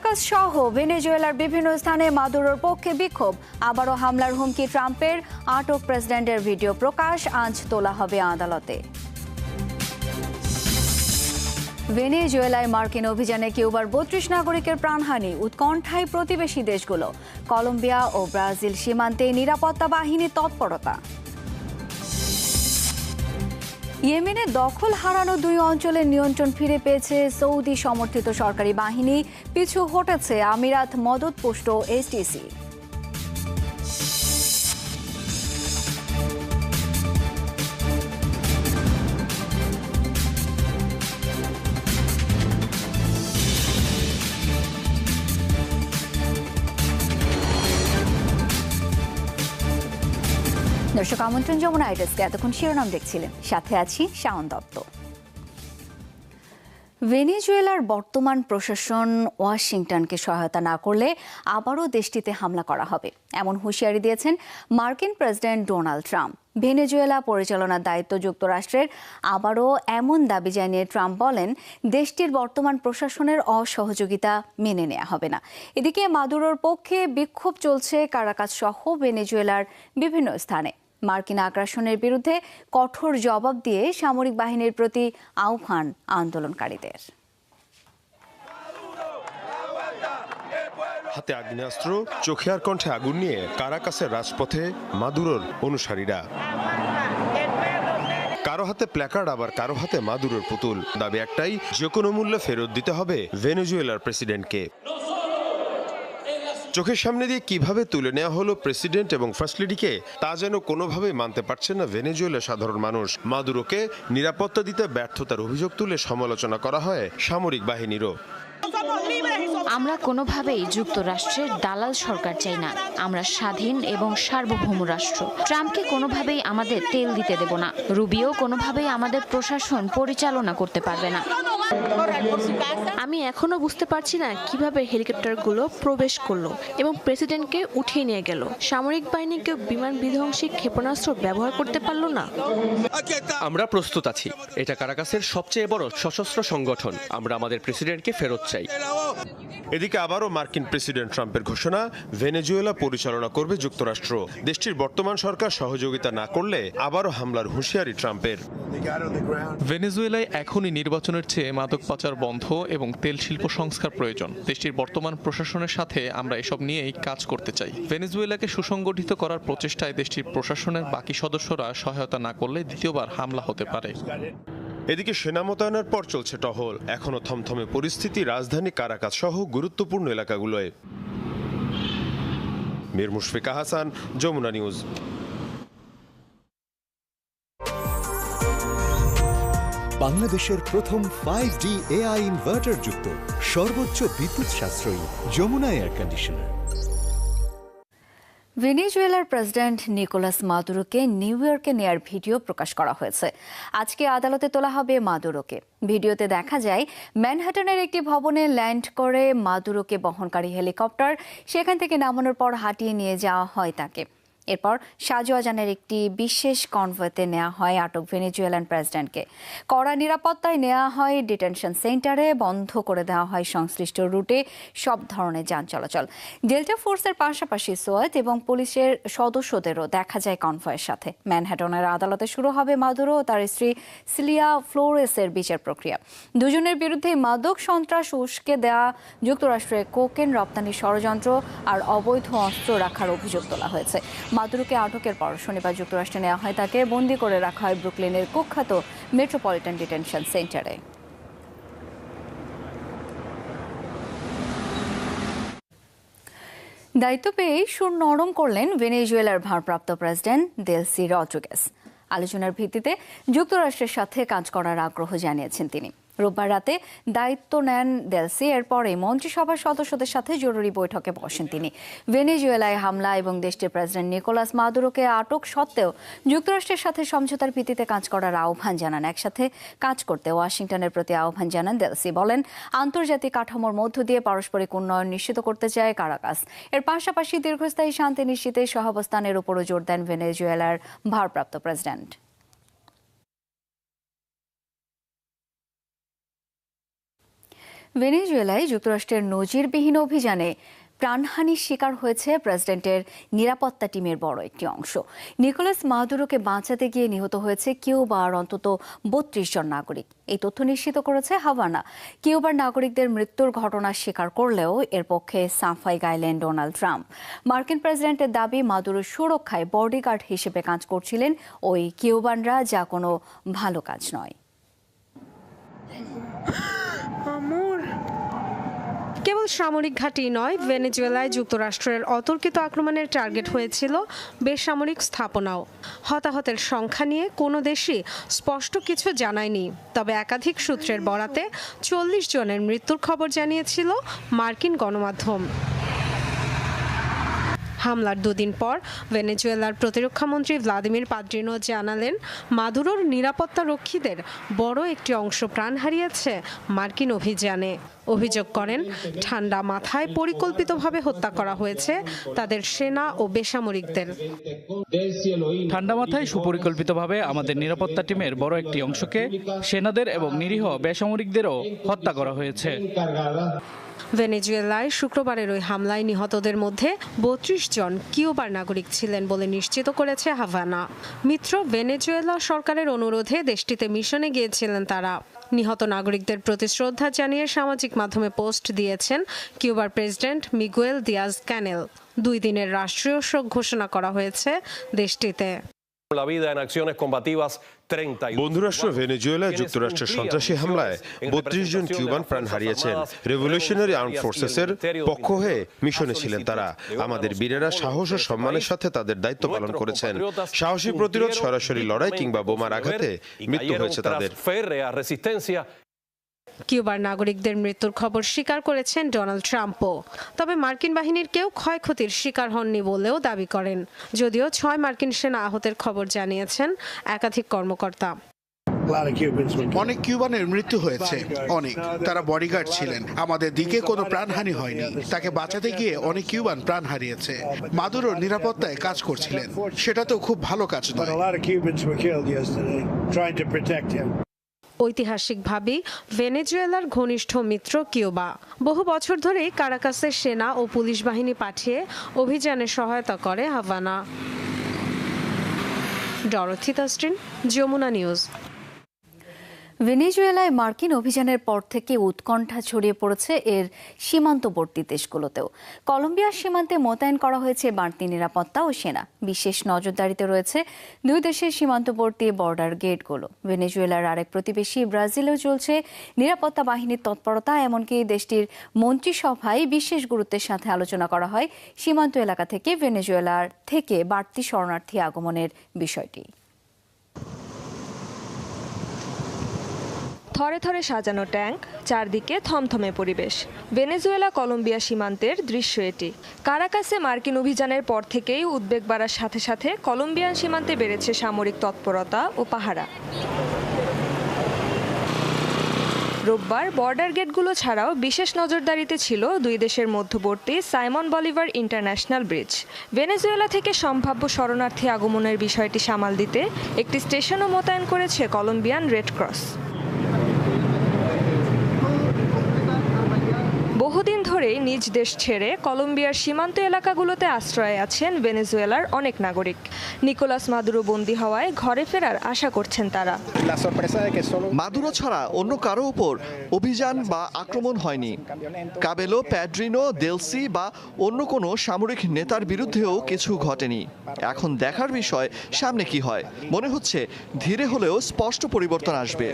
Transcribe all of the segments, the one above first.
Caracas সহ ভেনেজুয়েলার বিভিন্ন স্থানে মাদুরোর পক্ষে বিক্ষোভ, আবারও হামলার হুমকি ট্রাম্পের, আটক প্রেসিডেন্টের ভিডিও প্রকাশ, আজ তোলা হবে আদালতে। ভেনেজুয়েলায় মার্কিন অভিযানে কিউবার ৩২ নাগরিকের প্রাণহানি, উৎকণ্ঠায় প্রতিবেশী দেশগুলো। কলম্বিয়া ও ব্রাজিল সীমান্তে নিরাপত্তা বাহিনীর তৎপরতা। ইয়েমেনে দখল হারানো দুই অঞ্চলের নিয়ন্ত্রণ ফিরে পেয়েছে সৌদি সমর্থিত সরকারি বাহিনী, পিছু হটেছে আমিরাত মদতপুষ্ট এসটিসি। দর্শক আমন্ত্রণ, যমুনা আইডেস্কে এতক্ষণ শিরোনাম দেখছিলেন, সাথে আছি শাওন দত্ত। ভেনেজুয়েলার বর্তমান প্রশাসন ওয়াশিংটনকে সহায়তা না করলে আবারও দেশটিতে হামলা করা হবে, এমন হুঁশিয়ারি দিয়েছেন মার্কিন প্রেসিডেন্ট ডোনাল্ড ট্রাম্প। ভেনেজুয়েলা পরিচালনার দায়িত্ব যুক্তরাষ্ট্রের, আবারও এমন দাবি জানিয়ে ট্রাম্প বলেন, দেশটির বর্তমান প্রশাসনের অসহযোগিতা মেনে নেওয়া হবে না। এদিকে মাদুরোর পক্ষে বিক্ষোভ চলছে কারাকাস সহ ভেনেজুয়েলার বিভিন্ন স্থানে। মার্কিন আগ্রাসনের বিরুদ্ধে কঠোর জবাব দিয়ে সামরিক বাহিনীর প্রতি আহ্বান আন্দোলনকারীদের। হাতে আগ্নেয়াস্ত্র, চোখে আর কণ্ঠে আগুন নিয়ে কারাকাসের রাজপথে মাদুরোর অনুসারীরা। কারো হাতে প্ল্যাকার্ড, আবার কারো হাতে মাদুরোর পুতুল। দাবি একটাই, যে কোনো মূল্যে ফেরত দিতে হবে ভেনেজুয়েলার প্রেসিডেন্টকে। চোখের সামনে দিয়ে কিভাবে তুলে নেওয়া হলো প্রেসিডেন্ট এবং ফার্স্ট লেডিকে, তা যেন কোনোভাবেই মানতে পারছেন না ভেনেজুয়েলার সাধারণ মানুষ। মাদুরোকে নিরাপত্তা দিতে ব্যর্থতার অভিযোগ তুলে সমালোচনা করা হয় সামরিক বাহিনীরও। আমরা কোনোভাবেই যুক্তরাষ্ট্রের দালাল সরকার চাই না, আমরা স্বাধীন এবং সার্বভৌম রাষ্ট্র। ট্রাম্পকে কোনোভাবেই আমাদের তেল দিতে দেব না, রুবিও কোনোভাবেই আমাদের প্রশাসন পরিচালনা করতে পারবে না। আমি এখনো বুঝতে পারছি না কিভাবে হেলিকপ্টারগুলো প্রবেশ করলো এবং প্রেসিডেন্টকে উঠিয়ে নিয়ে গেল। সামরিক বাহিনীকে বিমান বিধ্বংসী ক্ষেপণাস্ত্র ব্যবহার করতে পারলো না। আমরা প্রস্তুত আছি, এটা কারাকাসের সবচেয়ে বড় সশস্ত্র সংগঠন, আমরা আমাদের প্রেসিডেন্টকে ফেরত চাই। এদিকে আবারও মার্কিন প্রেসিডেন্ট ট্রাম্পের ঘোষণা, ভেনেজুয়েলা পরিচালনা করবে যুক্তরাষ্ট্র। দেশটির বর্তমান সরকার সহযোগিতা না করলে আবারও হামলার হুঁশিয়ারি ট্রাম্পের। ভেনেজুয়েলায় এখনই নির্বাচনের চেয়ে মাদক পাচার বন্ধ এবং তেল শিল্প সংস্কার প্রয়োজন। দেশটির বর্তমান প্রশাসনের সাথে আমরা এসব নিয়েই কাজ করতে চাই। ভেনেজুয়েলাকে সুসংগঠিত করার প্রচেষ্টায় দেশটির প্রশাসনের বাকি সদস্যরা সহায়তা না করলে দ্বিতীয়বার হামলা হতে পারে। এদিকে সেনা মোতায়েনের পর চলছে টহল, এখনো থমথমে পরিস্থিতি রাজধানী কারাকাস সহ গুরুত্বপূর্ণ এলাকাগুলোয়। মীর মুশফিকা হাসান, যমুনা নিউজ। বাংলাদেশের প্রথম 5G AI ইনভার্টার যুক্ত সর্বোচ্চ বিদ্যুৎ সাশ্রয়ী যমুনা এয়ার কন্ডিশনার। ভেনেজুয়েলার প্রেসিডেন্ট নিকোলাস মাদুরোকে নিউ ইয়র্কে নেয়ার ভিডিও প্রকাশ করা হয়েছে। আজকে আদালতে তোলা হবে মাদুরোকে। ভিডিওতে দেখা যায় ম্যানহাটনের একটি ভবনে ল্যান্ড করে মাদুরোকে বহনকারী হেলিকপ্টার, সেখান থেকে নামানোর পর হাঁটিয়ে নিয়ে যাওয়া হয় তাকে। এরপর শাহজাহানের একটি বিশেষ কনভয়েতে নেওয়া হয় আটক ভেনেজুয়েলান প্রেসিডেন্টকে। কড়া নিরাপত্তায় নেওয়া হয় ডিটেনশন সেন্টারে, বন্ধ করে দেওয়া হয় সংশ্লিষ্ট রুটে সব ধরনের যান চলাচল। ডেল্টা ফোর্সের পাশাপাশি সোয়াত এবং পুলিশের সদস্যদেরও দেখা যায় কনভয়ের সাথে। ম্যানহাটনের আদালতে শুরু হবে মাদুরো ও তার স্ত্রী সিলিয়া ফ্লোরেসের বিচার প্রক্রিয়া। দুজনের বিরুদ্ধে মাদক সন্ত্রাস, উস্কে দেওয়া, যুক্তরাষ্ট্রে কোকেন রপ্তানি ষড়যন্ত্র আর অবৈধ অস্ত্র রাখার অভিযোগ তোলা হয়েছে। মাদুরোকে আটকের পর শনিবার যুক্তরাষ্ট্রে নেওয়া হয় তাকে। বন্দী করে রাখা হয় ব্রুকলিনের কুখ্যাত মেট্রোপলিটন ডিটেনশন সেন্টারে। দায়িত্ব পেয়ে সুর নরম করলেন ভেনেজুয়েলার ভারপ্রাপ্ত প্রেসিডেন্ট দেলসি রদ্রিগেজ। আলোচনার ভিত্তিতে যুক্তরাষ্ট্রের সাথে কাজ করার আগ্রহ জানিয়েছেন তিনি। রোববার রাতে দায়িত্ব নেন দেলসি, এরপরে মন্ত্রিসভার সদস্যদের সাথে জরুরি বৈঠকে বসেন তিনি। ভেনেজুয়েলায় হামলা এবং দেশটির প্রেসিডেন্ট নিকোলাস মাদুরোকে আটক সত্ত্বেও যুক্তরাষ্ট্রের সাথে সমঝোতার ভিত্তিতে কাজ করার আহ্বান জানান। একসাথে কাজ করতে ওয়াশিংটনের প্রতি আহ্বান জানান দেলসি। বলেন, আন্তর্জাতিক কাঠামোর মধ্য দিয়ে পারস্পরিক উন্নয়ন নিশ্চিত করতে চায় কারাকাস। এর পাশাপাশি দীর্ঘস্থায়ী শান্তি নিশ্চিতে সহাবস্থানের উপরও জোর দেন ভেনেজুয়েলার ভারপ্রাপ্ত প্রেসিডেন্ট। ভেনেজুয়েলায় যুক্তরাষ্ট্রের নজিরবিহীন অভিযানে প্রাণহানির শিকার হয়েছে প্রেসিডেন্টের নিরাপত্তা টিমের বড় একটি অংশ। নিকোলাস মাদুরোকে বাঁচাতে গিয়ে নিহত হয়েছে কিউবার অন্তত ৩২ জন নাগরিক। এই তথ্য নিশ্চিত করেছে হাভানা। কিউবার নাগরিকদের মৃত্যুর ঘটনা স্বীকার করলেও এর পক্ষে সাফাই গাইলেন ডোনাল্ড ট্রাম্প। মার্কিন প্রেসিডেন্টের দাবি, মাদুরোর সুরক্ষায় বডিগার্ড হিসেবে কাজ করছিলেন ওই কিউবানরা, যা কোনো ভালো কাজ নয়। কেবল সামরিক ঘাঁটি নয়, ভেনেজুয়েলায় যুক্তরাষ্ট্রের অতর্কিত আক্রমণের টার্গেট হয়েছিল বেসামরিক স্থাপনাও। হতাহতের সংখ্যা নিয়ে কোনো দেশই স্পষ্ট কিছু জানায়নি, তবে একাধিক সূত্রের বরাতে ৪০ জনের মৃত্যুর খবর জানিয়েছিল মার্কিন গণমাধ্যম। হামলার দুদিন পর ভেনেজুয়েলার প্রতিরক্ষামন্ত্রী ভ্লাদিমির পাদ্রিনো জানালেন, মাদুরোর নিরাপত্তা রক্ষীদের বড় একটি অংশ প্রাণ হারিয়েছে মার্কিন অভিযানে। অভিযোগ করেন, ঠান্ডা মাথায় পরিকল্পিতভাবে হত্যা করা হয়েছে তাদের সেনা ও বেসামরিকদের। ঠান্ডা মাথায় সুপরিকল্পিতভাবে আমাদের নিরাপত্তা টিমের বড় একটি অংশকে, সেনাদের এবং নিরীহ বেসামরিকদেরও হত্যা করা হয়েছে। ভেনেজুয়েলায় শুক্রবারের ওই হামলায় নিহতদের মধ্যে ৩২ জন কিউবার নাগরিক ছিলেন বলে নিশ্চিত করেছে হাভানা। মিত্র ভেনেজুয়েলা সরকারের অনুরোধে দেশটিতে মিশনে গিয়েছিলেন তারা। নিহত নাগরিকদের প্রতি শ্রদ্ধা জানিয়ে সামাজিক মাধ্যমে পোস্ট দিয়েছেন কিউবার প্রেসিডেন্ট মিগুয়েল দিয়াজ ক্যানেল। ২ দিনের রাষ্ট্রীয় শোক ঘোষণা করা হয়েছে দেশটিতে। বন্ধুরাষ্ট্র ভেনেজুয়েলায় যুক্তরাষ্ট্রের সন্ত্রাসী হামলায় ৩২ জন কিউবান প্রাণ হারিয়েছেন। রেভলিউশনারি আর্মড ফোর্সেসের পক্ষ হয়ে মিশনে ছিলেন তারা। আমাদের বীরেরা সাহস ও সম্মানের সাথে তাদের দায়িত্ব পালন করেছেন। সাহসী প্রতিরোধ, সরাসরি লড়াই কিংবা বোমার আঘাতে মৃত্যু হয়েছে তাদের। কিউবার নাগরিকদের মৃত্যুর খবর স্বীকার করেছেন ডোনাল্ড ট্রাম্পও। তবে মার্কিন বাহিনীর কেউ ক্ষয়ক্ষতির শিকার হননি বলেও দাবি করেন, যদিও ৬ মার্কিন সেনা আহতের খবর জানিয়েছেন একাধিক কর্মকর্তা। অনেক কিউবানের মৃত্যু হয়েছে, অনেক। তারা বডিগার্ড ছিলেন। আমাদের দিকে কোনো প্রাণহানি হয়নি। তাকে বাঁচাতে গিয়ে অনেক কিউবান প্রাণ হারিয়েছে। মাদুরোর নিরাপত্তায় কাজ করছিলেন, সেটা তো খুব ভালো কাজ নয়। ঐতিহাসিকভাবেই ভেনেজুয়েলার ঘনিষ্ঠ মিত্র কিউবা। বহু বছর ধরেই কারাকাসে সেনা ও পুলিশ বাহিনী পাঠিয়ে অভিযানে সহায়তা করে Havana. Dorothy Tasrin, Jamuna news. ভেনেজুয়েলায় মার্কিন অভিযানের পর থেকে উৎকণ্ঠা ছড়িয়ে পড়েছে এর সীমান্তবর্তী দেশগুলোতেও। কলম্বিয়ার সীমান্তে মোতায়েন করা হয়েছে বাড়তি নিরাপত্তা ও সেনা। বিশেষ নজরদারিতে রয়েছে দুই দেশের সীমান্তবর্তী বর্ডার গেটগুলো। ভেনেজুয়েলার আরেক প্রতিবেশী ব্রাজিলেও চলছে নিরাপত্তা বাহিনীর তৎপরতা। এমনকি দেশটির মন্ত্রিসভায় বিশেষ গুরুত্বের সাথে আলোচনা করা হয় সীমান্ত এলাকা থেকে ভেনেজুয়েলার থেকে বাড়তি শরণার্থী আগমনের বিষয়টি। থরে থরে সাজানো ট্যাঙ্ক, চারদিকে থমথমে পরিবেশ। ভেনেজুয়েলা কলম্বিয়া সীমান্তের দৃশ্য এটি। কারাকাসে মার্কিন অভিযানের পর থেকেই উদ্বেগ বাড়ার সাথে সাথে কলম্বিয়ান সীমান্তে বেড়েছে সামরিক তৎপরতা ও পাহারা। রোববার বর্ডার গেটগুলো ছাড়াও বিশেষ নজরদারিতে ছিল দুই দেশের মধ্যবর্তী Simon Bolivar international bridge. Venezuela থেকে সম্ভাব্য শরণার্থী আগমনের বিষয়টি সামাল দিতে একটি স্টেশনও মোতায়েন করেছে কলম্বিয়ান রেড ক্রস। বহুদিন ধরেই নিজ দেশ ছেড়ে কলম্বিয়ার সীমান্ত এলাকাগুলোতে আশ্রয়ে আছেন ভেনেজুয়েলার অনেক নাগরিক। নিকোলাস মাদুরো বন্দী হওয়ায় ঘরে ফেরার আশা করছেন তারা। মাদুরো ছাড়া অন্য কারো উপর অভিযান বা আক্রমণ হয়নি। কাবেলো, প্যাড্রিনো, দেলসি বা অন্য কোনো সামরিক নেতার বিরুদ্ধেও কিছু ঘটেনি। এখন দেখার বিষয় সামনে কি হয়। মনে হচ্ছে ধীরে হলেও স্পষ্ট পরিবর্তন আসবে।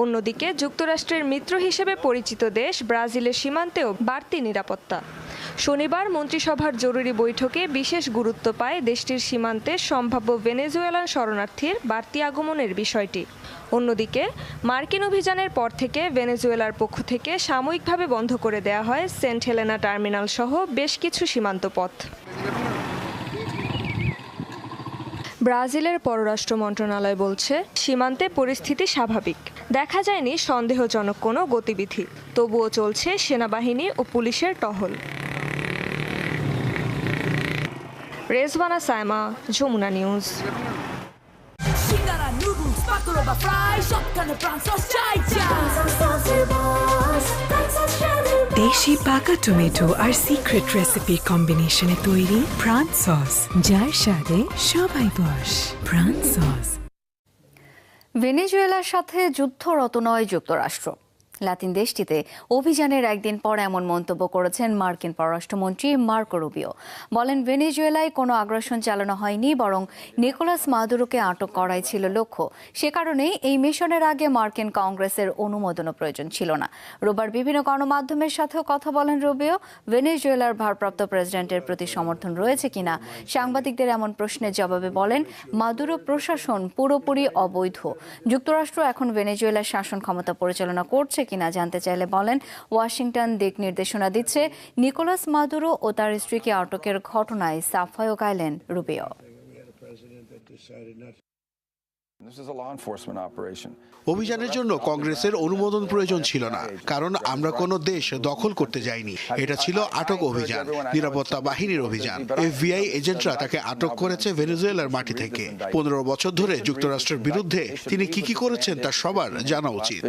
অন্যদিকে যুক্তরাষ্ট্রের মিত্র হিসেবে পরিচিত দেশ ব্রাজিলের সীমান্তেও বাড়তি নিরাপত্তা। শনিবার মন্ত্রিসভার জরুরি বৈঠকে বিশেষ গুরুত্ব পায় দেশটির সীমান্তে সম্ভাব্য ভেনেজুয়েলান শরণার্থীর বাড়তি আগমনের বিষয়টি। অন্যদিকে মার্কিন অভিযানের পর থেকে ভেনেজুয়েলার পক্ষ থেকে সাময়িকভাবে বন্ধ করে দেওয়া হয় সেন্ট হেলেনা টার্মিনাল সহ বেশ কিছু সীমান্ত পথ। ব্রাজিলের পররাষ্ট্র মন্ত্রণালয় বলছে, সীমান্তে পরিস্থিতি স্বাভাবিক। দেখা যায়নি সন্দেহজনক কোনো গতিবিধি। তবুও চলছে সেনাবাহিনী ও পুলিশের টহল। রেজওয়ানা সাইমা, যমুনা নিউজ। দেশি পাকা টমেটো আর সিক্রেট রেসিপির কম্বিনেশনে তৈরি প্রাণ সস, যার স্বাদে সবাই বশ। প্রাণ সস। ভেনেজুয়েলার সাথে যুদ্ধরত নয় যুক্তরাষ্ট্র। লাতিন দেশটিতে অভিযানের একদিন পর এমন মন্তব্য করেছেন মার্কিন পররাষ্ট্রমন্ত্রী মার্কো রুবিও। বলেন, ভেনেজুয়েলায় কোনো আগ্রাসন চালানো হয়নি, বরং নিকোলাস মাদুরোকে আটক করাই ছিল লক্ষ্য। সে কারণেই এই মিশনের আগে মার্কিন কংগ্রেসের অনুমোদনও প্রয়োজন ছিল না। রোববার বিভিন্ন গণমাধ্যমের সাথেও কথা বলেন রুবিও। ভেনেজুয়েলার ভারপ্রাপ্ত প্রেসিডেন্টের প্রতি সমর্থন রয়েছে কিনা সাংবাদিকদের এমন প্রশ্নের জবাবে বলেন, মাদুরো প্রশাসন পুরোপুরি অবৈধ। যুক্তরাষ্ট্র এখন ভেনেজুয়েলার শাসন ক্ষমতা পরিচালনা করছে কিনা জানতে চাইলে বলেন, ওয়াশিংটন দিক নির্দেশনা দিচ্ছে। নিকোলাস মাদুরো ও তার স্ত্রীকে আটকের ঘটনায় সাফাইও গাইলেন রুবিও। অভিযানের জন্য কংগ্রেসের অনুমোদন প্রয়োজন ছিল না, কারণ আমরা কোনো দেশ দখল করতে যাইনি। এটা ছিল আটক অভিযান, নিরাপত্তা বাহিনীর অভিযান। FBI এজেন্টরা তাকে আটক করেছে ভেনেজুয়েলার মাটি থেকে। 15 বছর ধরে যুক্তরাষ্ট্রের বিরুদ্ধে তিনি কি করেছেন তা সবার জানা উচিত।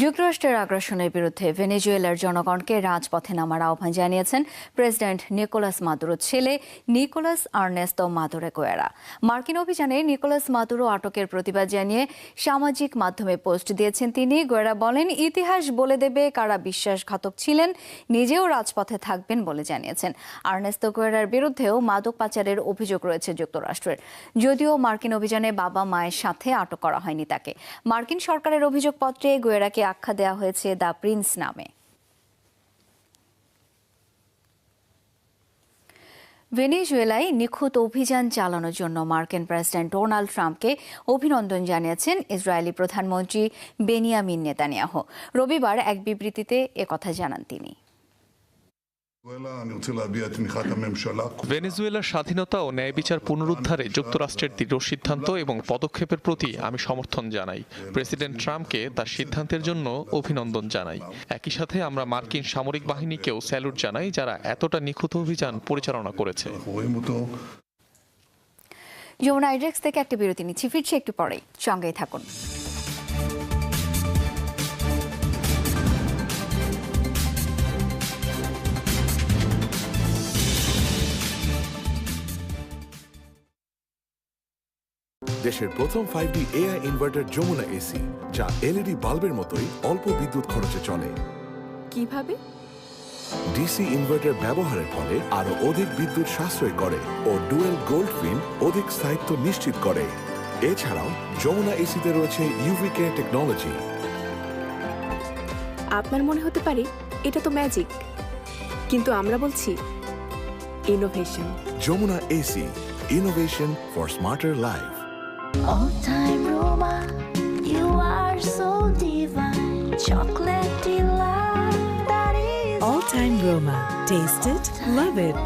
যুক্তরাষ্ট্রের আগ্রাসনের বিরুদ্ধে ভেনেজুয়েলার জনগণকে রাজপথে নামার আহ্বান জানিয়েছেন প্রেসিডেন্ট নিকোলাস মাদুরোর ছেলে নিকোলাস আর্নেস্তো মাদুরো গুয়েরা। মার্কিন অভিযানে নিকোলাস মাদুরো আটকের প্রতিবাদ জানিয়ে সামাজিক মাধ্যমে পোস্ট দিয়েছেন তিনি। গুয়েরা বলেন, ইতিহাস বলে দেবে কারা বিশ্বাসঘাতক ছিলেন, নিজেও রাজপথে থাকবেন বলে জানিয়েছেন। আর্নেস্তো গুয়েরার বিরুদ্ধেও মাদক পাচারের অভিযোগ রয়েছে যুক্তরাষ্ট্রের, যদিও মার্কিন অভিযানে বাবা মায়ের সাথে আটক করা হয়নি তাকে। মার্কিন সরকারের অভিযোগপত্রে গুয়েরাকে আখ্যা দেওয়া হয়েছে দ্য প্রিন্স নামে। ভেনেজুয়েলায় নিখুঁত অভিযান চালানোর জন্য মার্কিন প্রেসিডেন্ট ডোনাল্ড ট্রাম্পকে অভিনন্দন জানিয়েছেন ইসরায়েলি প্রধানমন্ত্রী বেনিয়ামিন নেতানিয়াহু। রবিবার এক বিবৃতিতে একথা জানান তিনি। ভেনেজুয়েলার স্বাধীনতা ও ন্যায় বিচার পুনরুদ্ধারে যুক্তরাষ্ট্রের দৃঢ় সিদ্ধান্ত এবং পদক্ষেপের প্রতি আমি সমর্থন জানাই। প্রেসিডেন্ট ট্রাম্পকে তার সিদ্ধান্তের জন্য অভিনন্দন জানাই। একই সাথে আমরা মার্কিন সামরিক বাহিনীকেও স্যালুট জানাই, যারা এতটা নিখুঁত অভিযান পরিচালনা করেছে। যমুনা আইডেক্স থেকে একটা বিরতি নিচ্ছি, ফিরছি একটু পরেই, সঙ্গেই থাকুন। দেশের প্রথম 5D AI inverter Jamuna AC, যা LED বাল্বের মতোই অল্প বিদ্যুৎ খরচে চলে। কিভাবে? ডিসি ইনভার্টার ব্যবহারের ফলে আরো অধিক বিদ্যুৎ সাশ্রয় করে ও ডুয়েল গোল্ড ফিন অধিক স্থায়িত্ব নিশ্চিত করে। এছাড়াও যমুনা এসিতে রয়েছে UV কেয়ার টেকনোলজি। আপনার মনে হতে পারে এটা তো ম্যাজিক, কিন্তু আমরা বলছি innovation. Jamuna AC, innovation for smarter life. All time Roma, you are so divine. Chocolate delight, that is All time Roma, taste it, love it.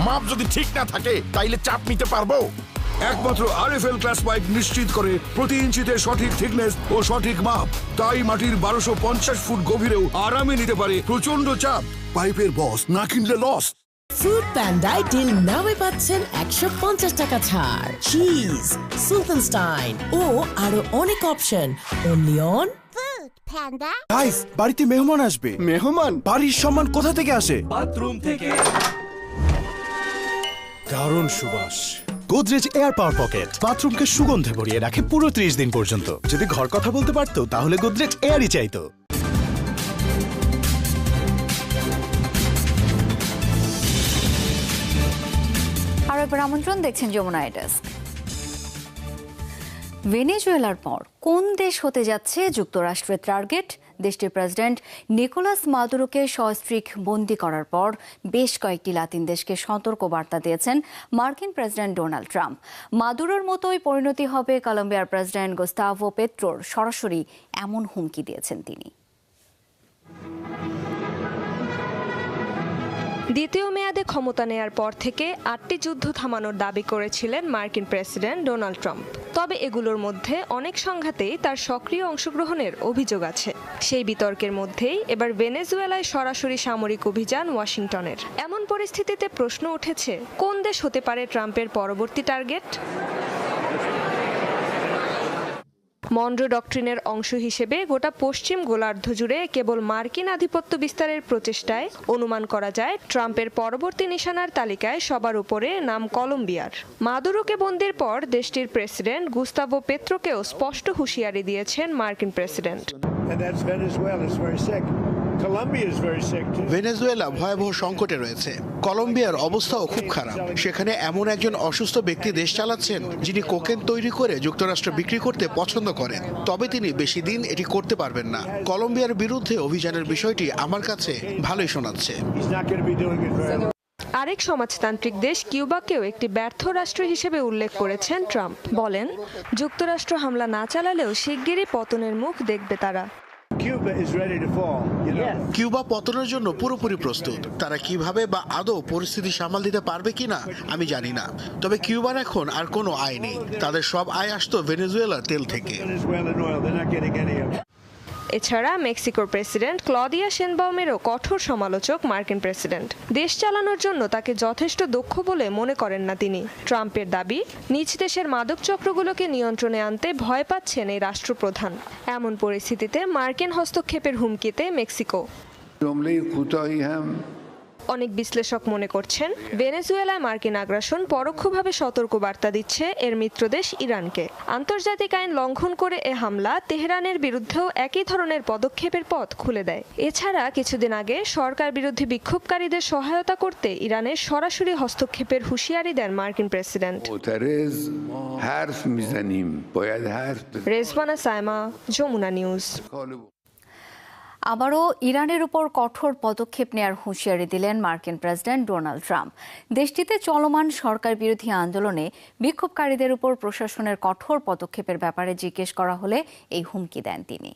মাপ যদি ঠিক না থাকে তাইলে চাপ নিতে পারবো? একমাত্র RFL ক্লাস পাইপ নিশ্চিত করে প্রতি ইঞ্চিতে সঠিক থিকনেস ও সঠিক মাপ। তাই মাটির 1250 ফুট গভীরেও আরামে নিতে পারে প্রচন্ড চাপ। পাইপের বস না কিনলে লস। ফুড প্যান্ডায় ডিল নামে পাচ্ছেন 150 টাকা ছাড়, চিজ, সুলতানস্টাইন ও আরো অনেক option. Only on Food Panda. Guys, বাড়িতে মেহমান আসবে। মেহমান? বাড়ির সম্মান কোথা থেকে আসে? বাথরুম থেকে। দারুণ সুবাস। গোদরেজ এয়ার পাওয়ার পকেট বাথরুমকে সুগন্ধে ভরিয়ে রাখে পুরো 30 দিন পর্যন্ত। যদি ঘর কথা বলতে পারতো তাহলে গোদরেজ এয়ারই চাইতো। আর একবার আমন্ত্রণ, দেখছেন যমুনা ডেস্ক। ভেনেজুয়েলার পর কোন দেশ হতে যাচ্ছে যুক্তরাষ্ট্রের টার্গেট? দেশটির প্রেসিডেন্ট নিকোলাস মাদুরোকে সস্ত্রীক বন্দী করার পর বেশ কয়েকটি লাতিন দেশকে সতর্ক বার্তা দিয়েছেন মার্কিন প্রেসিডেন্ট ডোনাল্ড ট্রাম্প। মাদুরোর মতোই পরিণতি হবে কলম্বিয়ার প্রেসিডেন্ট গুস্তাভো পেট্রোর, সরাসরি এমন হুমকি দিয়েছেন তিনি। দ্বিতীয় মেয়াদে ক্ষমতা নেয়ার পর থেকে 8টি যুদ্ধ থামানোর দাবি করেছিলেন মার্কিন প্রেসিডেন্ট ডোনাল্ড ট্রাম্প। তবে এগুলোর মধ্যে অনেক সংঘাতেই তার সক্রিয় অংশগ্রহণের অভিযোগ আছে। সেই বিতর্কের মধ্যেই এবার ভেনেজুয়েলায় সরাসরি সামরিক অভিযান ওয়াশিংটনের। এমন পরিস্থিতিতে প্রশ্ন উঠেছে, কোন দেশ হতে পারে ট্রাম্পের পরবর্তী টার্গেট? মনরো ডক্ট্রিনের অংশ হিসেবে গোটা পশ্চিম গোলার্ধ জুড়ে কেবল মার্কিন আধিপত্য বিস্তারের প্রচেষ্টায় অনুমান করা যায় ট্রাম্পের পরবর্তী নিশানার তালিকায় সবার উপরে নাম কলম্বিয়ার। মাদুরোকে বন্দির পর দেশটির প্রেসিডেন্ট গুস্তাভো পেত্রোকেও স্পষ্ট হুঁশিয়ারি দিয়েছেন মার্কিন প্রেসিডেন্ট। ভেনেজুয়েলা ভয়াবহ সংকটে রয়েছে। কলম্বিয়ার অবস্থাও খুব খারাপ। সেখানে এমন একজন অসুস্থ ব্যক্তি দেশ চালাচ্ছেন যিনি কোকেন তৈরি করে যুক্তরাষ্ট্র বিক্রি করতে পছন্দ করেন, তবে তিনি বেশি দিন এটি করতে পারবেন না। কলম্বিয়ার বিরুদ্ধে অভিযানের বিষয়টি আমার কাছে ভালোই শোনাচ্ছে। আরেক সমাজতান্ত্রিক দেশ কিউবাকেও একটি ব্যর্থ রাষ্ট্র হিসেবে উল্লেখ করেছেন ট্রাম্প। বলেন, যুক্তরাষ্ট্র হামলা না চালালেও শিগগিরই পতনের মুখ দেখবে তারা। কিউবা পতনের জন্য পুরোপুরি প্রস্তুত। তারা কিভাবে বা আদৌ পরিস্থিতি সামাল দিতে পারবে কিনা আমি জানি না, তবে কিউবার এখন আর কোনো আয় নেই। তাদের সব আয় আসতো ভেনেজুয়েলার তেল থেকে। এছাড়া মেক্সিকোর প্রেসিডেন্ট ক্লদিয়া শেনবাউমেরও কঠোর সমালোচক মার্কিন প্রেসিডেন্ট। দেশ চালানোর জন্য তাকে যথেষ্ট দক্ষ বলে মনে করেন না তিনি। ট্রাম্পের দাবি, নিজ দেশের মাদক চক্রগুলোকে নিয়ন্ত্রণে আনতে ভয় পাচ্ছেন এই রাষ্ট্রপ্রধান। এমন পরিস্থিতিতে মার্কিন হস্তক্ষেপের হুমকিতে মেক্সিকো। অনেক বিশ্লেষক মনে করছেন, ভেনেজুয়েলায় মার্কিন আগ্রাসন পরোক্ষভাবে সতর্ক বার্তা দিচ্ছে এর মিত্রদেশ ইরানকে। আন্তর্জাতিক আইন লঙ্ঘন করে এ হামলা তেহরানের বিরুদ্ধেও একই ধরনের পদক্ষেপের পথ খুলে দেয়। এছাড়া কিছুদিন আগে সরকার বিরোধী বিক্ষোভকারীদের সহায়তা করতে ইরানের সরাসরি হস্তক্ষেপের হুঁশিয়ারি দেন মার্কিন প্রেসিডেন্ট। রেজওয়ানা সায়মা, যমুনা নিউজ। আবারও ইরানের উপর কঠোর পদক্ষেপ নেওয়ার হুঁশিয়ারি দিলেন মার্কিন প্রেসিডেন্ট ডোনাল্ড ট্রাম্প। দেশটিতে চলমান সরকার বিরোধী আন্দোলনে বিক্ষোভকারীদের উপর প্রশাসনের কঠোর পদক্ষেপের ব্যাপারে জিজ্ঞেস করা হলে এই হুমকি দেন তিনি।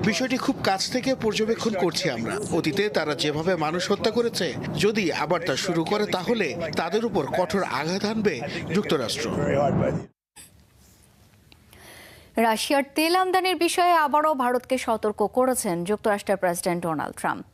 বিষয়টি খুব কাছ থেকে পর্যবেক্ষণ করছি আমরা। অতীতে তারা যেভাবে মানুষ হত্যা করেছে, যদি আবার তা শুরু করে তাহলে তাদের উপর কঠোর আঘাত আনবে যুক্তরাষ্ট্র। রাশিয়ার তেল আমদানির বিষয়ে আবারও ভারতকে সতর্ক করেছেন যুক্তরাষ্ট্রের প্রেসিডেন্ট ডোনাল্ড ট্রাম্প।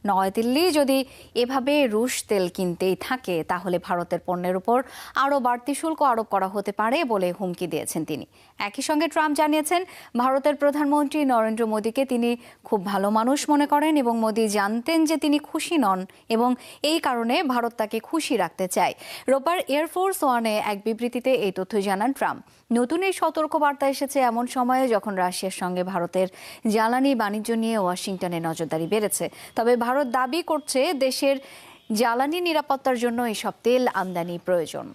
নয়াদিল্লি যদি এভাবে রুশ তেল কিনতেই থাকে তাহলে ভারতের পণ্যের উপর আরও বাড়তি শুল্ক আরোপ করা হতে পারে বলে হুমকি দিয়েছেন তিনি। একই সঙ্গে ট্রাম্প জানিয়েছেন, ভারতের প্রধানমন্ত্রী নরেন্দ্র মোদীকে তিনি খুব ভালো মানুষ মনে করেন এবং মোদী জানতেন যে তিনি খুশি নন এবং এই কারণে ভারত তাকে খুশি রাখতে চায়। রোববার এয়ারফোর্স ওয়ানে এক বিবৃতিতে এই তথ্য জানান ট্রাম্প। নতুন এই সতর্কবার্তা এসেছে এমন সময়ে যখন রাশিয়ার সঙ্গে ভারতের জ্বালানি বাণিজ্য নিয়ে ওয়াশিংটনে নজরদারি বেড়েছে। তবে ভারত দাবি করছে দেশের জ্বালানি নিরাপত্তার জন্য এসব তেল আমদানি প্রয়োজন।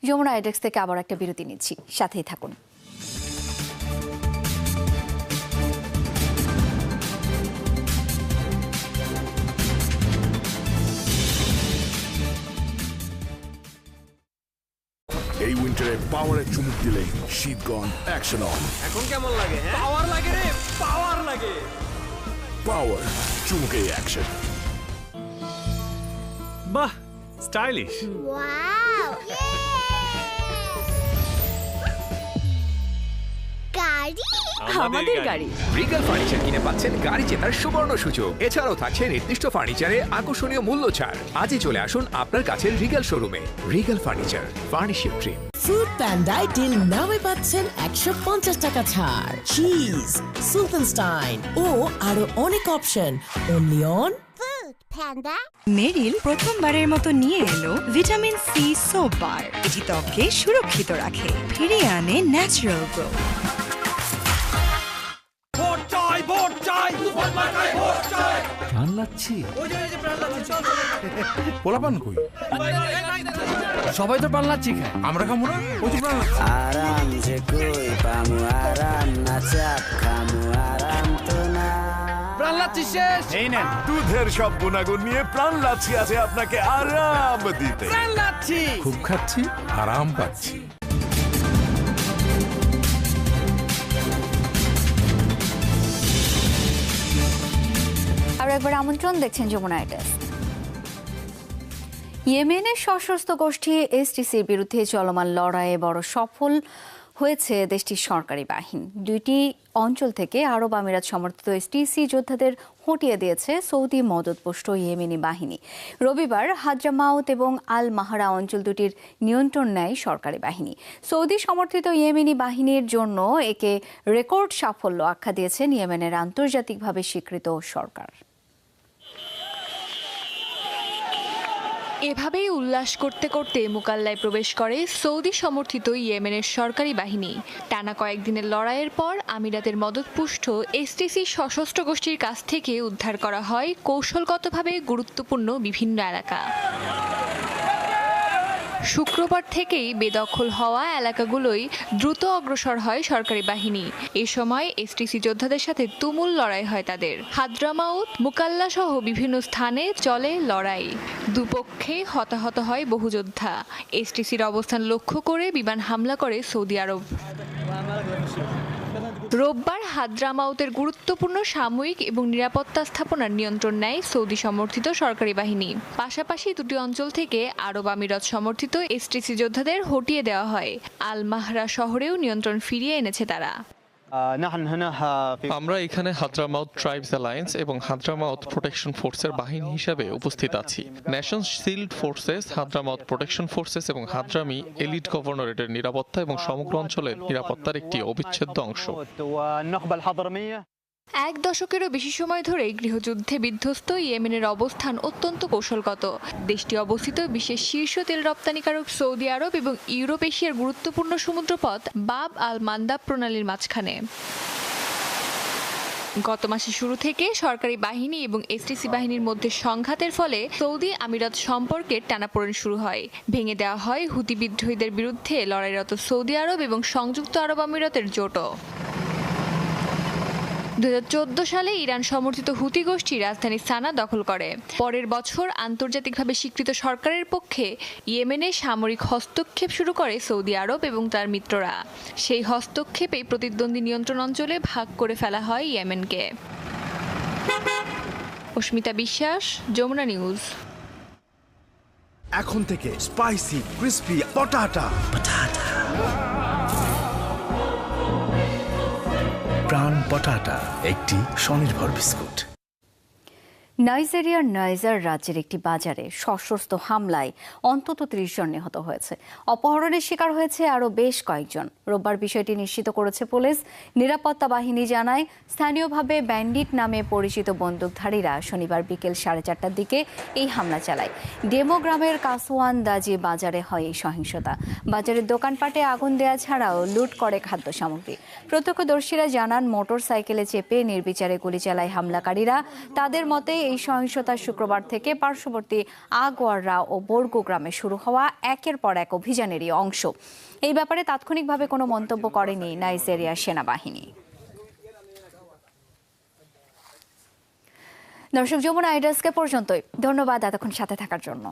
যমুনা এডেক্স থেকে আবার একটা বিরতি নিচ্ছি, সাথেই থাকুন। এই উইন্টারে পাওয়ারের চুমুক দিলে শীতগণ অ্যাকশন অন। এখন কেমন লাগে? পাওয়ার লাগে রে, পাওয়ার লাগে। পাওয়ার চুমুকে অ্যাকশন। বাহ, স্টাইলিশ। ওয়াও! গাড়ি? আমাদের গাড়ি। রিগাল ফার্নিচার কিনে পাচ্ছেন গাড়ি জেতার সুবর্ণ সুযোগ। এছাড়াও থাকছে নির্দিষ্ট ফার্নিচারে আকর্ষণীয় মূল্য ছাড়। আজই চলে আসুন আপনার কাছের রিগাল শোরুমে। Regal furniture, furnish your dream. Food প্যান্ডায় ডিল নামে পাচ্ছেন 150 টাকা ছাড়, চিজ, সুলতানস্টাইন ও আরো অনেক option only on food panda. Meril প্রথমবারের মতো নিয়ে এলো ভিটামিন সি সোপ বার। এটি ত্বককে সুরক্ষিত রাখে, ফিরিয়ে আনে ন্যাচারাল গ্লো। প্রাণ লাচ্ছি, পোলাপান কই? সবাই তো প্রাণ লাচ্ছি খায়, আমরা খাবো না? ওই তো প্রাণ লাচ্ছি। আরাম যে কই পামু, আরাম না চাপ খামু, আরাম তো না। প্রাণ লাচ্ছি শেষ। এই নেন দুধের সব গুণাগুণ নিয়ে প্রাণ লাচ্ছি আছে আপনাকে আরাম দিতে। প্রাণ লাচ্ছি খুব খাচ্ছি, আরাম পাচ্ছি। আরেকবার আমন্ত্রণ, দেখছেন যমুনা ডেস্ক। ইয়েমেনের সশস্ত্র গোষ্ঠী এসটিসির বিরুদ্ধে চলমান লড়াইয়ে বড় সফল হয়েছে দেশটির সরকারি বাহিনী। দুইটি অঞ্চল থেকে আরব আমিরাত সমর্থিত এসটিসি যোদ্ধাদের হটিয়ে দিয়েছে সৌদি মদতপুষ্ট ইয়েমেনি বাহিনী। রবিবার হাদ্রামাউত এবং আল মাহারা অঞ্চল দুটির নিয়ন্ত্রণ নেয় সরকারি বাহিনী। সৌদি সমর্থিত ইয়েমেনি বাহিনীর জন্য একে রেকর্ড সাফল্য আখ্যা দিয়েছেন ইয়েমেনের আন্তর্জাতিকভাবে স্বীকৃত সরকার। এভাবেই উল্লাস করতে করতে মুকাল্লায় প্রবেশ করে সৌদি সমর্থিত ইয়েমেনের সরকারি বাহিনী। টানা কয়েকদিনের লড়াইয়ের পর আমিরাতের মদতপুষ্ট এসটিসি সশস্ত্র গোষ্ঠীর কাছ থেকে উদ্ধার করা হয় কৌশলগতভাবে গুরুত্বপূর্ণ বিভিন্ন এলাকা। শুক্রবার থেকেই বেদখল হওয়া এলাকাগুলোই দ্রুত অগ্রসর হয় সরকারি বাহিনী। এ সময় এসটিসি যোদ্ধাদের সাথে তুমুল লড়াই হয় তাদের। হাদ্রামাউত, মুকাল্লা সহ বিভিন্ন স্থানে চলে লড়াই। দুপক্ষে হতাহত হয় বহু যোদ্ধা। এসটিসির অবস্থান লক্ষ্য করে বিমান হামলা করে সৌদি আরব। রোববার হাদ্রামাউতের গুরুত্বপূর্ণ সাময়িক এবং নিরাপত্তা স্থাপনার নিয়ন্ত্রণ নেয় সৌদি সমর্থিত সরকারি বাহিনী। পাশাপাশি দুটি অঞ্চল থেকে আরব আমিরাত সমর্থিত এসটিসি যোদ্ধাদের হটিয়ে দেওয়া হয়। আল মাহরা শহরেও নিয়ন্ত্রণ ফিরিয়ে এনেছে তারা। আমরা এখানে হাদ্রামাউত ট্রাইবস অ্যালায়েন্স এবং হাদ্রামাউত প্রোটেকশন ফোর্সের বাহিনী হিসাবে উপস্থিত আছি। Nations shield forces, Hadramaut protection forces এবং হাদ্রামি এলিট গভর্নরেটের নিরাপত্তা এবং সমগ্র অঞ্চলের নিরাপত্তার একটি অবিচ্ছেদ্য অংশ। এক দশকেরও বেশি সময় ধরে গৃহযুদ্ধে বিধ্বস্ত ইয়েমেনের অবস্থান অত্যন্ত কৌশলগত। দেশটি অবস্থিত বিশ্বের শীর্ষ তেল রপ্তানিকারক সৌদি আরব এবং ইউরোপ এশিয়ার গুরুত্বপূর্ণ সমুদ্রপথ বাব আল মান্দাব প্রণালীর মাঝখানে। গত মাসের শুরু থেকে সরকারি বাহিনী এবং এসটিসি বাহিনীর মধ্যে সংঘাতের ফলে সৌদি আমিরাত সম্পর্কের টানাপোড়েন শুরু হয়। ভেঙে দেওয়া হয় হুতি বিদ্রোহীদের বিরুদ্ধে লড়াইরত সৌদি আরব এবং সংযুক্ত আরব আমিরাতের জোটও। 2014 সালে ইরান সমর্থিত হুতি গোষ্ঠী রাজধানী সানা দখল করে। পরের বছর আন্তর্জাতিকভাবে স্বীকৃত সরকারের পক্ষে ইয়েমেনে সামরিক হস্তক্ষেপ শুরু করে সৌদি আরব এবং তার মিত্ররা। সেই হস্তক্ষেপে প্রতিদ্বন্দ্বী নিয়ন্ত্রণ অঞ্চলে ভাগ করে ফেলা হয় ইয়েমেনকে। অস্মিতা বিশ্বাস, যমুনা নিউজ। এখন থেকে স্পাইসি ক্রিস্পি পটাটা প্রাণ পটাটা একটি স্বনির্ভর বিস্কুট। নাইজেরিয়ার নাইজার রাজ্যের একটি বাজারে সশস্ত্র হামলায় অন্তত 30 জন নিহত হয়েছে। অপহরণের শিকার হয়েছে আরও বেশ কয়েকজন। রোববার বিষয়টি নিশ্চিত করেছে পুলিশ। নিরাপত্তা বাহিনী জানায়, স্থানীয়ভাবে ব্যান্ডিট নামে পরিচিত বন্দুকধারীরা শনিবার বিকেল 4:30টার দিকে এই হামলা চালায়। ডেমো গ্রামের কাসওয়ান দাজি বাজারে হয় এই সহিংসতা। বাজারের দোকানপাটে আগুন দেয়া ছাড়াও লুট করে খাদ্য সামগ্রী। প্রত্যক্ষদর্শীরা জানান, মোটর সাইকেলে চেপে নির্বিচারে গুলি চালায় হামলাকারীরা। তাদের মতে এই সহিংসতা শুক্রবার থেকে পার্শ্ববর্তী আগোয়াররা ও বর্গু গ্রামে শুরু হওয়া একের পর এক অভিযানেরই অংশ। এই ব্যাপারে তাৎক্ষণিকভাবে কোনো মন্তব্য করেনি নাইজেরিয়ার সেনাবাহিনী। দর্শক, যমুনা ডেস্ক পর্যন্তই। ধন্যবাদ এতক্ষণ সাথে থাকার জন্য।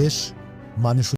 দেশ মানুষ